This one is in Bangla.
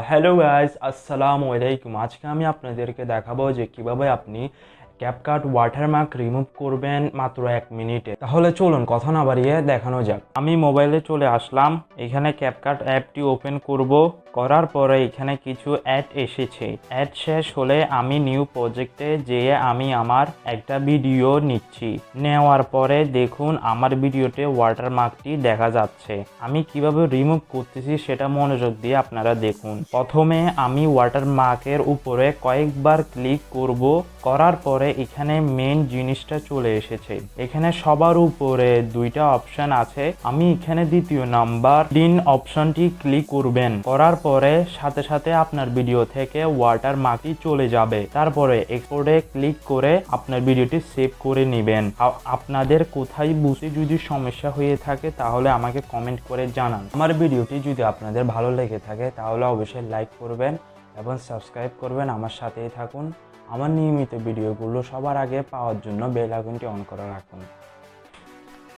হ্যালো গাইস, আসসালামু আলাইকুম। আজকে আমি আপনাদেরকে দেখাবো যে কিভাবে আপনি ক্যাপকাট ওয়াটারমার্ক রিমুভ করবেন মাত্র 1 মিনিটে। তাহলে চলুন কথা না বাড়িয়ে দেখানো যাক। আমি মোবাইলে চলে আসলাম, এখানে ক্যাপকাট অ্যাপটি ওপেন করব। করার পরে এখানে কিছু অ্যাড এসেছে। অ্যাড শেষ হলে আমি নিউ প্রজেক্টে যেয়ে আমি আমার একটা ভিডিও নিচ্ছি। নেওয়ার পরে দেখুন আমার ভিডিওতে ওয়াটারমার্কটি দেখা যাচ্ছে। আমি কিভাবে রিমুভ করতেছি সেটা মনোযোগ দিয়ে আপনারা দেখুন। প্রথমে আমি ওয়াটারমার্কের উপরে কয়েকবার ক্লিক করব। করার পরে এখানে মেন জিনিসটা চলে এসেছে। এখানে সবার উপরে দুইটা অপশন আছে। আমি এখানে দ্বিতীয় নাম্বার 3 অপশনটি ক্লিক করবেন। করার পরে সাথে সাথে আপনার ভিডিও থেকে ওয়াটারমার্কটি চলে যাবে। তারপরে এক্সপোর্টে ক্লিক করে আপনার ভিডিওটি সেভ করে নেবেন। আপনাদের কোথায় বুঝতে যদি সমস্যা হয়ে থাকে তাহলে আমাকে কমেন্ট করে জানান। আমার ভিডিওটি যদি আপনাদের ভালো লেগে থাকে তাহলে অবশ্যই লাইক করবেন এবং সাবস্ক্রাইব করবেন। আমার সাথেই থাকুন। আমার নিয়মিত ভিডিওগুলো সবার আগে পাওয়ার জন্য বেল আইকনটি অন করে রাখুন।